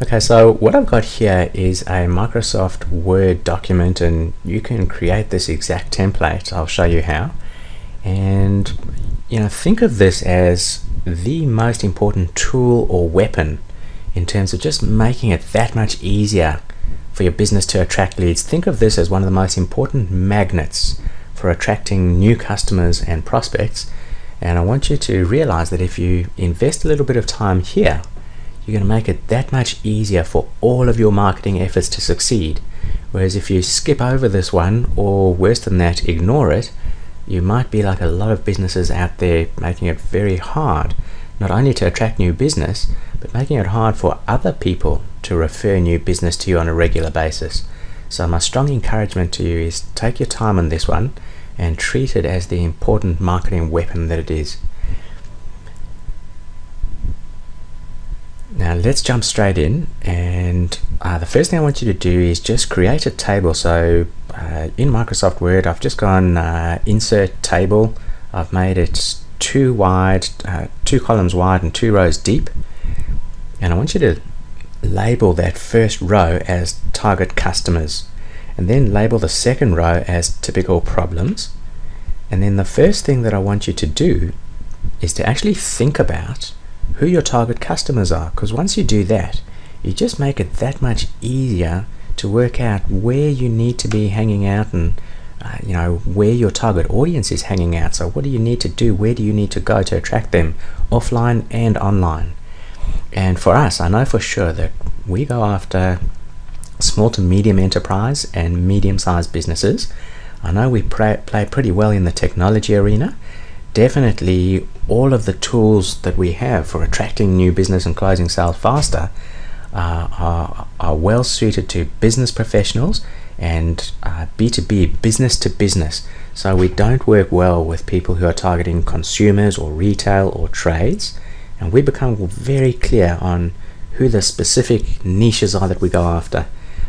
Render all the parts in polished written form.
Okay, so what I've got here is a Microsoft Word document, and you can create this exact template. I'll show you how. And think of this as the most important tool or weapon in terms of just making it that much easier for your business to attract leads. Think of this as one of the most important magnets for attracting new customers and prospects. And I want you to realize that if you invest a little bit of time here, you're going to make it that much easier for all of your marketing efforts to succeed. Whereas if you skip over this one, or worse than that, ignore it, you might be like a lot of businesses out there, making it very hard not only to attract new business, but making it hard for other people to refer new business to you on a regular basis. So my strong encouragement to you is take your time on this one and treat it as the important marketing weapon that it is. Now let's jump straight in, and the first thing I want you to do is just create a table. So in Microsoft Word, I've just gone insert table. I've made it 2 columns wide and 2 rows deep, and I want you to label that first row as target customers, and then label the second row as typical problems. And then the first thing that I want you to do is to actually think about who your target customers are, because once you do that, you just make it that much easier to work out where you need to be hanging out, and where your target audience is hanging out. So what do you need to do? Where do you need to go to attract them, offline and online? And for us, I know for sure that we go after small to medium enterprise and medium-sized businesses. I know we play pretty well in the technology arena. Definitely all of the tools that we have for attracting new business and closing sales faster are well suited to business professionals and B2B, business to business. So we don't work well with people who are targeting consumers or retail or trades, and we become very clear on who the specific niches are that we go after.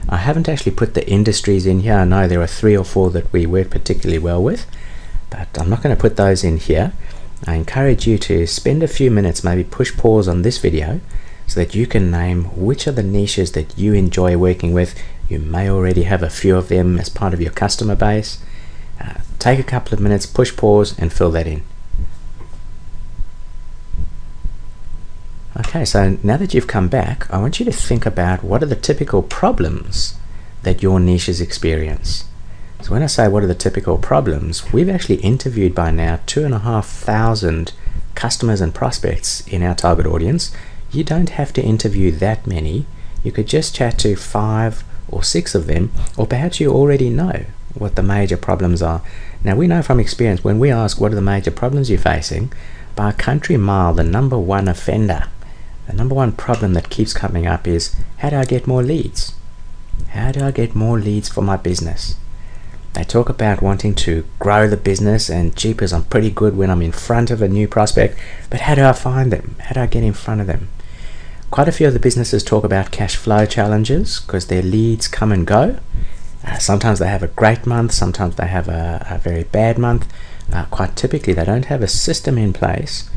I haven't actually put the industries in here. I know there are 3 or 4 that we work particularly well with, but I'm not going to put those in here. I encourage you to spend a few minutes, maybe push pause on this video, so that you can name which are the niches that you enjoy working with. You may already have a few of them as part of your customer base. Take a couple of minutes, push pause, and fill that in. Okay, so now that you've come back, I want you to think about what are the typical problems that your niches experience. So when I say what are the typical problems, we've actually interviewed by now 2,500 customers and prospects in our target audience. You don't have to interview that many. You could just chat to 5 or 6 of them, or perhaps you already know what the major problems are. Now we know from experience, when we ask what are the major problems you're facing, by a country mile, the number one offender, the number one problem that keeps coming up is, how do I get more leads? How do I get more leads for my business? They talk about wanting to grow the business, and jeepers, I'm pretty good when I'm in front of a new prospect, but how do I find them? How do I get in front of them? Quite a few of the businesses talk about cash flow challenges because their leads come and go. Sometimes they have a great month, sometimes they have a very bad month. Quite typically they don't have a system in place.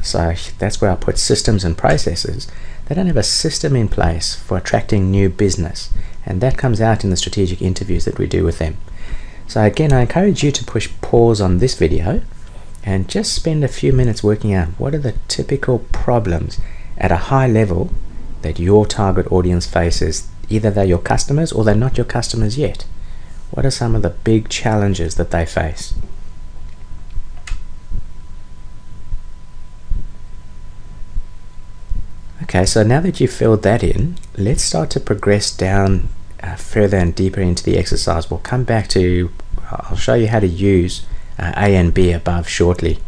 So that's where I put systems and processes. They don't have a system in place for attracting new business, and that comes out in the strategic interviews that we do with them. So again, I encourage you to push pause on this video and just spend a few minutes working out what are the typical problems at a high level that your target audience faces. Either they're your customers or they're not your customers yet. What are some of the big challenges that they face? Okay, so now that you've filled that in, let's start to progress down further and deeper into the exercise. We'll come back to, I'll show you how to use A and B above shortly.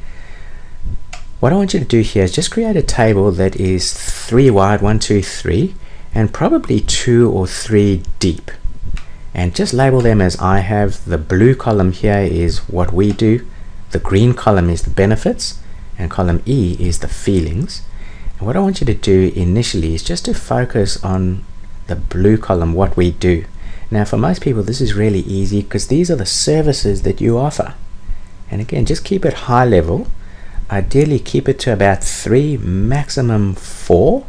What I want you to do here is just create a table that is 3 wide, 1, 2, 3, and probably 2 or 3 deep. And just label them as I have. The blue column here is what we do, the green column is the benefits, and column E is the feelings. And what I want you to do initially is just to focus on the blue column, what we do. Now for most people this is really easy because these are the services that you offer. And again, just keep it high level. Ideally keep it to about 3, maximum 4,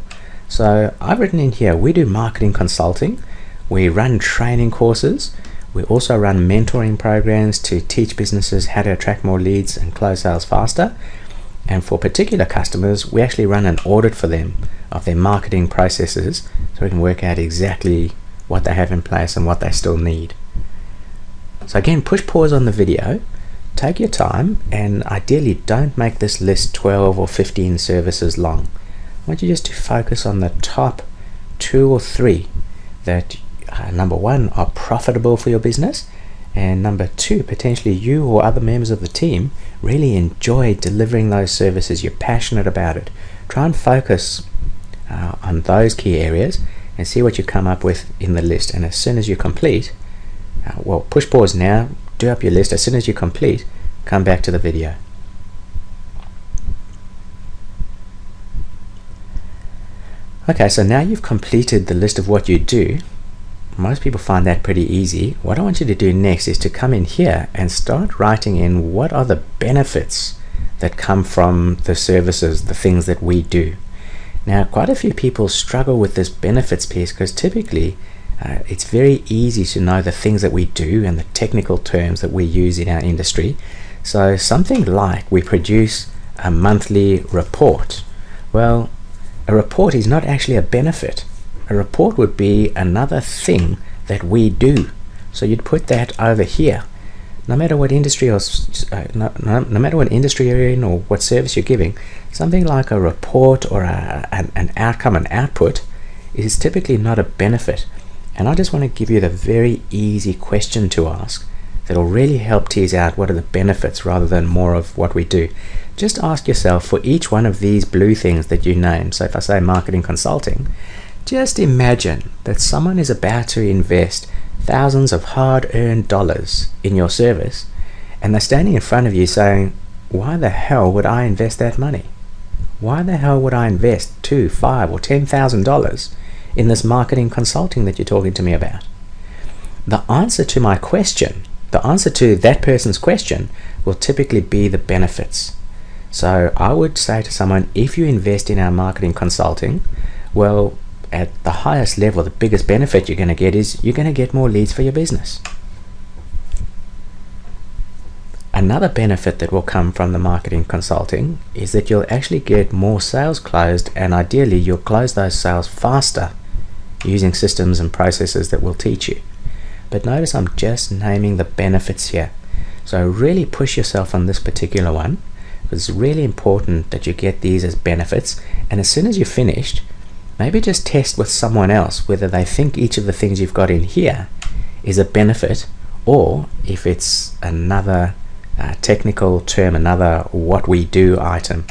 So I've written in here, we do marketing consulting, we run training courses, we also run mentoring programs to teach businesses how to attract more leads and close sales faster. And for particular customers, we actually run an audit for them of their marketing processes so we can work out exactly what they have in place and what they still need. So again, push pause on the video, take your time, and ideally don't make this list 12 or 15 services long. I want you just to focus on the top 2 or 3 that number 1 are profitable for your business, and number 2, potentially you or other members of the team really enjoy delivering those services. You're passionate about it. Try and focus on those key areas and see what you come up with in the list. And as soon as you complete, well, push pause now, do up your list. As soon as you complete, come back to the video. Okay, so now you've completed the list of what you do. Most people find that pretty easy. What I want you to do next is to come in here and start writing in what are the benefits that come from the services, the things that we do. Now, quite a few people struggle with this benefits piece because typically it's very easy to know the things that we do and the technical terms that we use in our industry. So something like we produce a monthly report. Well, a report is not actually a benefit. A report would be another thing that we do. So you'd put that over here. No matter what industry or no matter what industry you're in or what service you're giving, something like a report or an outcome, an output, is typically not a benefit. And I just want to give you the very easy question to ask that'll really help tease out what are the benefits rather than more of what we do. Just ask yourself for each one of these blue things that you name. So if I say marketing consulting, just imagine that someone is about to invest thousands of hard-earned dollars in your service, and they're standing in front of you saying, why the hell would I invest that money? Why the hell would I invest $2,000, $5,000 or $10,000 in this marketing consulting that you're talking to me about? The answer to my question, the answer to that person's question, will typically be the benefits. So I would say to someone, if you invest in our marketing consulting, well, at the highest level, the biggest benefit you're going to get is you're going to get more leads for your business. Another benefit that will come from the marketing consulting is that you'll actually get more sales closed, and ideally you'll close those sales faster using systems and processes that we'll teach you. But notice I'm just naming the benefits here. So really push yourself on this particular one. It's really important that you get these as benefits, and as soon as you're finished, maybe just test with someone else whether they think each of the things you've got in here is a benefit, or if it's another technical term, another what we do item.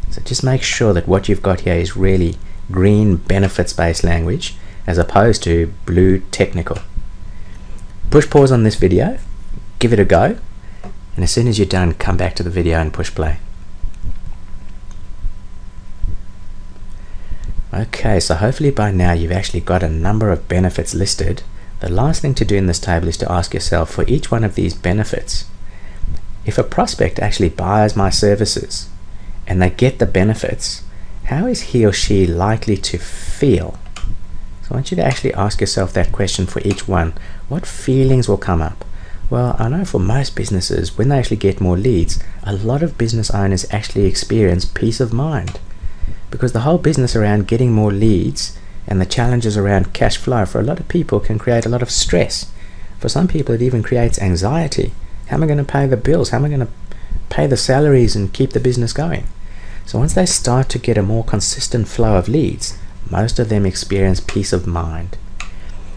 So just make sure that what you've got here is really green benefits based language as opposed to blue technical. Push pause on this video, give it a go, and as soon as you're done, come back to the video and push play. Okay, so hopefully by now you've actually got a number of benefits listed. The last thing to do in this table is to ask yourself, for each one of these benefits, if a prospect actually buys my services and they get the benefits, how is he or she likely to feel? So I want you to actually ask yourself that question for each one. What feelings will come up? Well, I know for most businesses, when they actually get more leads, a lot of business owners actually experience peace of mind, because the whole business around getting more leads and the challenges around cash flow for a lot of people can create a lot of stress. For some people, it even creates anxiety. How am I going to pay the bills? How am I going to pay the salaries and keep the business going? So once they start to get a more consistent flow of leads, most of them experience peace of mind.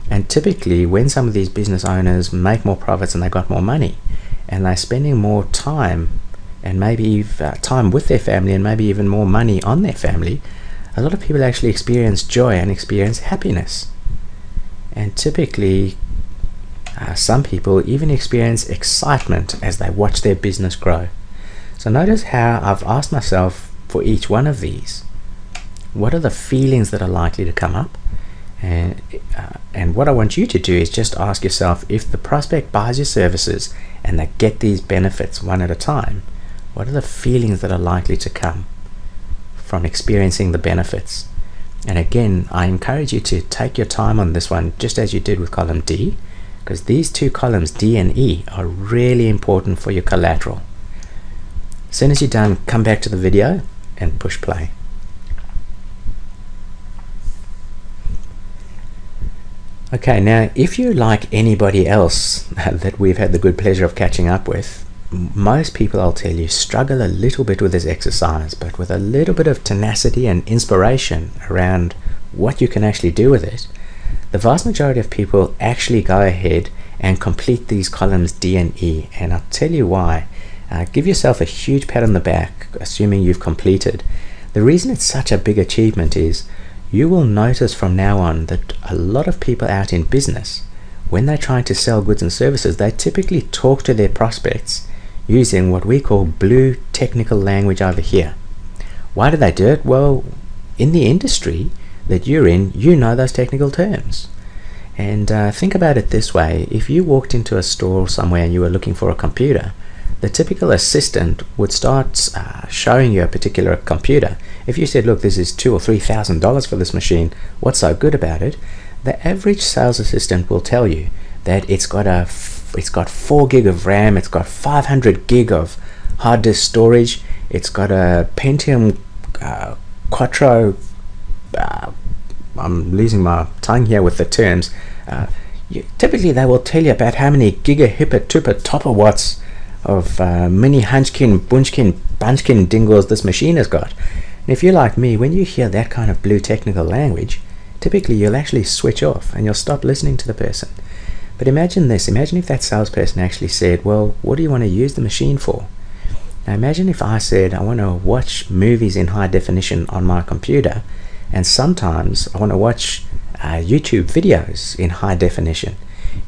And typically, when some of these business owners make more profits and they got more money, and they're spending more time and maybe time with their family and maybe even more money on their family, a lot of people actually experience joy and experience happiness. And typically, some people even experience excitement as they watch their business grow. So notice how I've asked myself for each one of these, what are the feelings that are likely to come up? And what I want you to do is just ask yourself, if the prospect buys your services and they get these benefits one at a time, what are the feelings that are likely to come from experiencing the benefits? And again, I encourage you to take your time on this one, just as you did with column D, because these two columns, D and E, are really important for your collateral. As soon as you're done, come back to the video and push play. Okay, now if you're like anybody else that we've had the good pleasure of catching up with, most people, I'll tell you, struggle a little bit with this exercise, but with a little bit of tenacity and inspiration around what you can actually do with it, the vast majority of people actually go ahead and complete these columns D and E, and I'll tell you why. Give yourself a huge pat on the back, assuming you've completed. The reason it's such a big achievement is you will notice from now on that a lot of people out in business, when they're trying to sell goods and services, they typically talk to their prospects using what we call blue technical language over here. Why do they do it? Well, in the industry that you're in, you know those technical terms. And think about it this way. If you walked into a store somewhere and you were looking for a computer, the typical assistant would start showing you a particular computer. If you said, look, this is $2,000 or $3,000 for this machine, what's so good about it? The average sales assistant will tell you that it's got 4 gig of RAM, it's got 500 gig of hard disk storage, it's got a Pentium Quattro, I'm losing my tongue here with the terms. Typically they will tell you about how many giga hipper tupper topper watts of mini hunchkin, bunchkin, bunchkin dingles this machine has got. And if you're like me, when you hear that kind of blue technical language, typically you'll actually switch off and you'll stop listening to the person. But imagine this, imagine if that salesperson actually said, well, what do you want to use the machine for? Now imagine if I said, I want to watch movies in high definition on my computer, and sometimes I want to watch YouTube videos in high definition.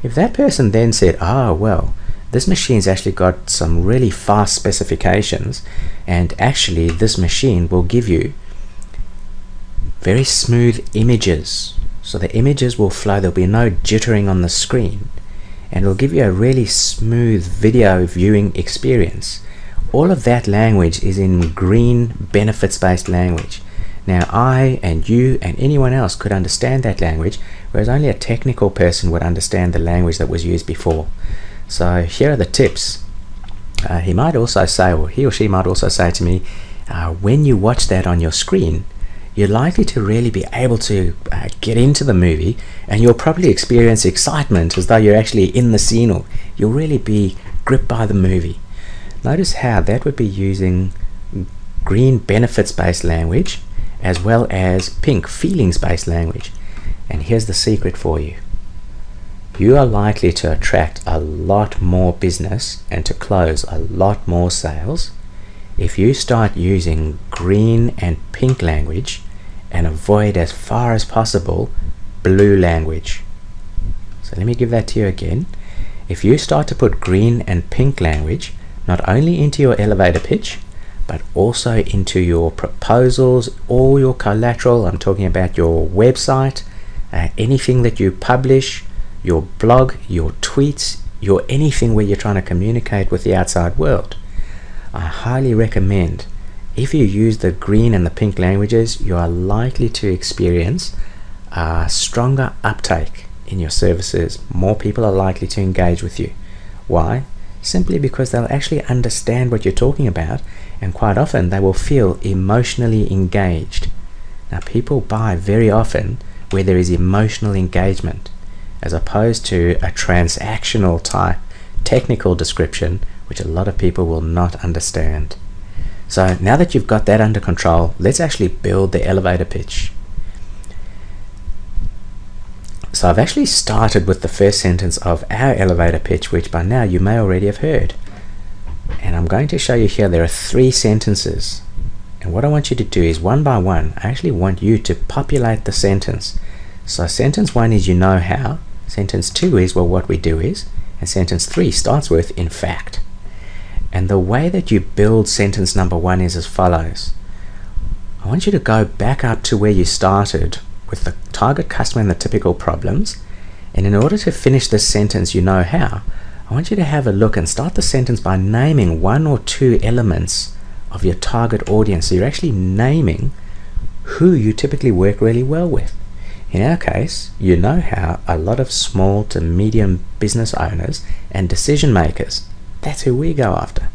If that person then said, oh, well, this machine's actually got some really fast specifications, and actually this machine will give you very smooth images. So the images will flow, there'll be no jittering on the screen, and it'll give you a really smooth video viewing experience. All of that language is in green benefits-based language. Now I and you and anyone else could understand that language, whereas only a technical person would understand the language that was used before. So here are the tips. He might also say, or he or she might also say to me, when you watch that on your screen, you're likely to really be able to get into the movie, and you'll probably experience excitement as though you're actually in the scene, or you'll really be gripped by the movie. Notice how that would be using green benefits-based language as well as pink feelings-based language. And here's the secret for you. You are likely to attract a lot more business and to close a lot more sales if you start using green and pink language and avoid as far as possible blue language. So let me give that to you again. If you start to put green and pink language not only into your elevator pitch, but also into your proposals, all your collateral, I'm talking about your website, anything that you publish, your blog, your tweets, your anything where you're trying to communicate with the outside world, I highly recommend, if you use the green and the pink languages, you are likely to experience a stronger uptake in your services. More people are likely to engage with you. Why? Simply because they'll actually understand what you're talking about, and quite often they will feel emotionally engaged. Now people buy very often where there is emotional engagement, as opposed to a transactional type technical description, which a lot of people will not understand. So now that you've got that under control, let's actually build the elevator pitch. So I've actually started with the first sentence of our elevator pitch, which by now you may already have heard. And I'm going to show you here there are 3 sentences. And what I want you to do is, one by one, I actually want you to populate the sentence. So sentence 1 is you know how, sentence 2 is well what we do is, and sentence 3 starts with in fact. And the way that you build sentence number 1 is as follows. I want you to go back up to where you started with the target customer and the typical problems, and in order to finish this sentence you know how, I want you to have a look and start the sentence by naming 1 or 2 elements of your target audience. So you're actually naming who you typically work really well with. In our case, you know how a lot of small to medium business owners and decision makers, that's who we go after.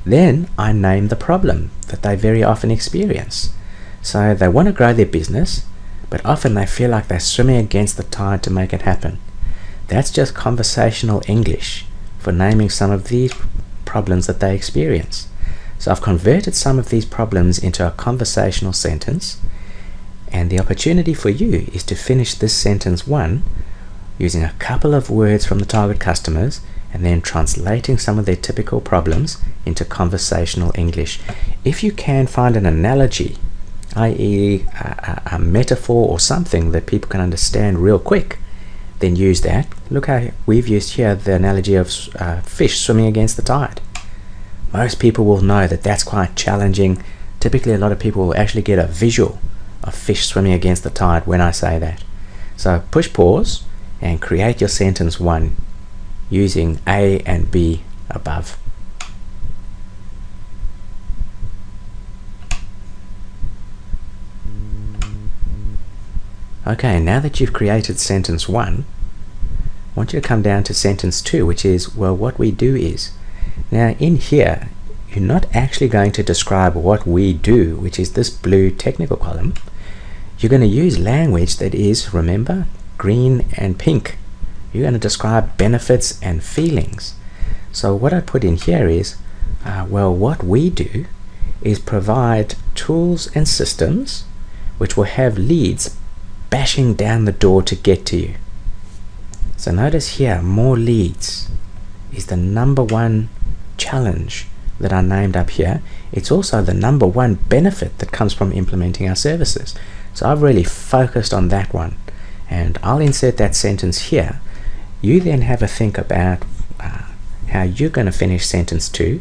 Then I name the problem that they very often experience. So they want to grow their business, but often they feel like they're swimming against the tide to make it happen. That's just conversational English for naming some of these problems that they experience. So I've converted some of these problems into a conversational sentence, and the opportunity for you is to finish this sentence 1 using a couple of words from the target customers and then translating some of their typical problems into conversational English. If you can find an analogy, i.e. a metaphor or something that people can understand real quick, then use that. Look how we've used here the analogy of fish swimming against the tide. Most people will know that that's quite challenging. Typically a lot of people will actually get a visual of fish swimming against the tide when I say that. So push pause and create your sentence 1 using A and B above. Okay, now that you've created sentence 1, I want you to come down to sentence 2, which is, well, what we do is. Now in here, you're not actually going to describe what we do, which is this blue technical column. You're going to use language that is, remember, green and pink. You're going to describe benefits and feelings. So what I put in here is, well, what we do is provide tools and systems which will have leads bashing down the door to get to you. So notice here, more leads is the number 1 challenge that I named up here. It's also the number 1 benefit that comes from implementing our services. So I've really focused on that one, and I'll insert that sentence here. You then have a think about how you're going to finish sentence 2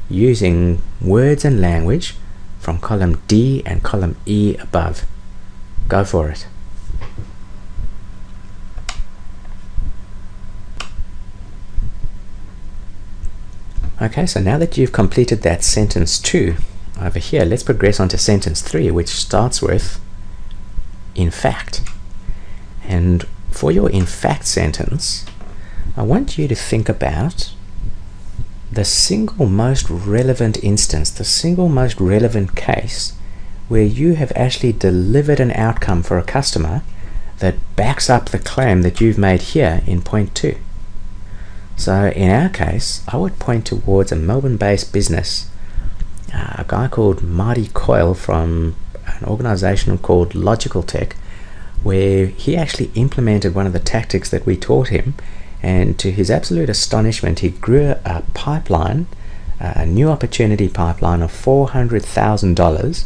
using words and language from column D and column E above. Go for it. Okay, so now that you've completed that sentence 2 over here, let's progress on to sentence 3, which starts with in fact. And for your in fact sentence, I want you to think about the single most relevant instance, the single most relevant case where you have actually delivered an outcome for a customer that backs up the claim that you've made here in point 2. So in our case, I would point towards a Melbourne-based business, a guy called Marty Coyle from an organization called Logical Tech, where he actually implemented one of the tactics that we taught him, and to his absolute astonishment, he grew a pipeline, a new opportunity pipeline of $400,000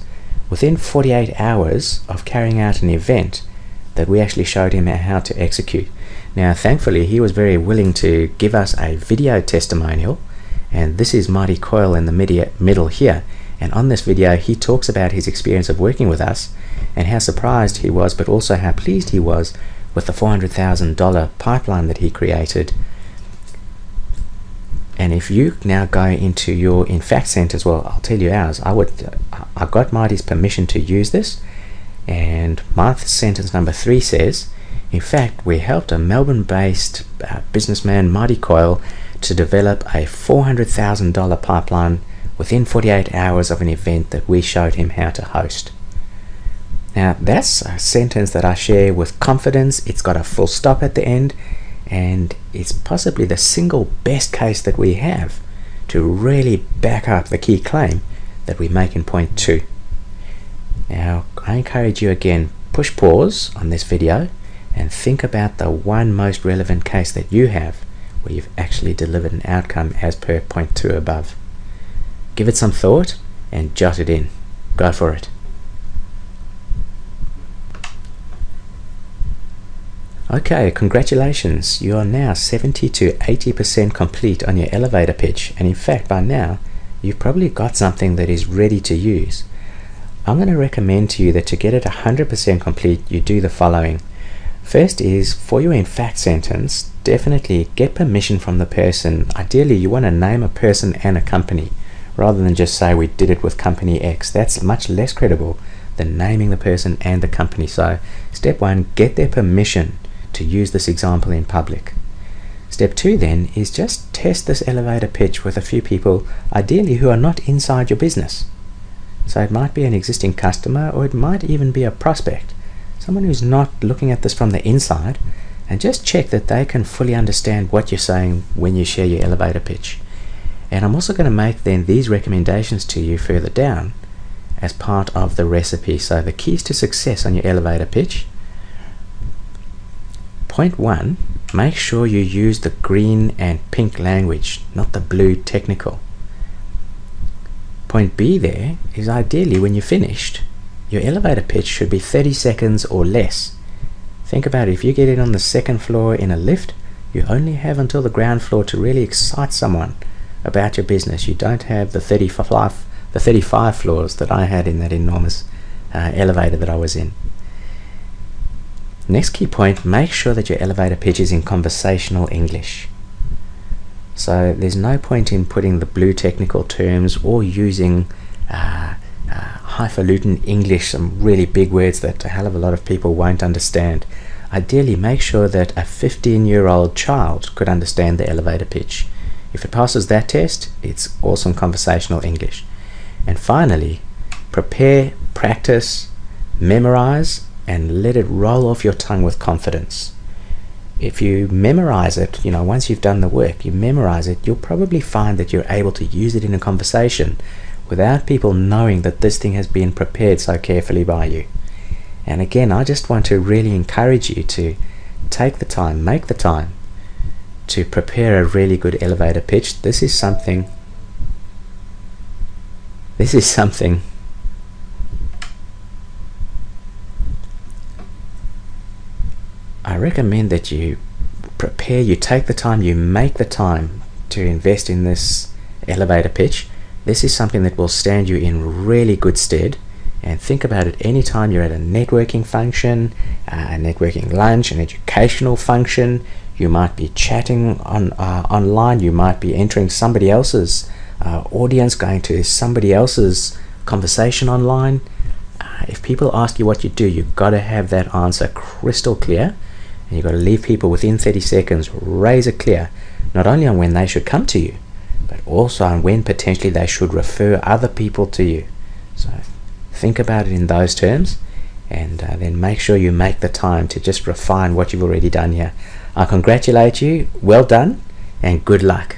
within 48 hours of carrying out an event that we actually showed him how to execute. Now thankfully he was very willing to give us a video testimonial, and this is Marty Coyle in the middle here, and on this video he talks about his experience of working with us and how surprised he was, but also how pleased he was with the $400,000 pipeline that he created. And if you now go into your in fact sentence, well, I'll tell you ours. I got Marty's permission to use this, and my sentence number 3 says, in fact, we helped a Melbourne-based businessman, Marty Coyle, to develop a $400,000 pipeline within 48 hours of an event that we showed him how to host. Now that's a sentence that I share with confidence. It's got a full stop at the end, and it's possibly the single best case that we have to really back up the key claim that we make in point 2. Now I encourage you again, push pause on this video and think about the one most relevant case that you have where you've actually delivered an outcome as per point 2 above. Give it some thought and jot it in. Go for it. Okay, congratulations. You are now 70 to 80% complete on your elevator pitch, and in fact by now you've probably got something that is ready to use. I'm going to recommend to you that to get it 100% complete, you do the following. First is, for your in fact sentence, definitely get permission from the person. Ideally you want to name a person and a company rather than just say we did it with company X. That's much less credible then naming the person and the company. So step 1, get their permission to use this example in public. Step 2 then is just test this elevator pitch with a few people, ideally who are not inside your business. So it might be an existing customer, or it might even be a prospect, someone who's not looking at this from the inside, and just check that they can fully understand what you're saying when you share your elevator pitch. And I'm also going to make then these recommendations to you further down as part of the recipe. So the keys to success on your elevator pitch. Point 1, make sure you use the green and pink language, not the blue technical. Point B there is ideally when you're finished, your elevator pitch should be 30 seconds or less. Think about it, if you get in on the second floor in a lift, you only have until the ground floor to really excite someone about your business. You don't have the 35 floors that I had in that enormous elevator that I was in. Next key point, make sure that your elevator pitch is in conversational English. So there's no point in putting the blue technical terms or using highfalutin English, some really big words that a hell of a lot of people won't understand. Ideally, make sure that a 15-year-old child could understand the elevator pitch. If it passes that test, it's awesome conversational English. And finally, prepare, practice, memorize, and let it roll off your tongue with confidence. If you memorize it, once you've done the work, you memorize it, you'll probably find that you're able to use it in a conversation without people knowing that this thing has been prepared so carefully by you. And again, I just want to really encourage you to take the time, make the time to prepare a really good elevator pitch. This is something I recommend that you prepare, you take the time, you make the time to invest in this elevator pitch. This is something that will stand you in really good stead. And think about it, anytime you're at a networking function, a networking lunch, an educational function, you might be chatting online, you might be entering somebody else's audience, going to somebody else's conversation online. If people ask you what you do, you've got to have that answer crystal clear, and you've got to leave people within 30 seconds razor clear, not only on when they should come to you, but also on when potentially they should refer other people to you. So think about it in those terms, and then make sure you make the time to just refine what you've already done here. I congratulate you, well done, and good luck.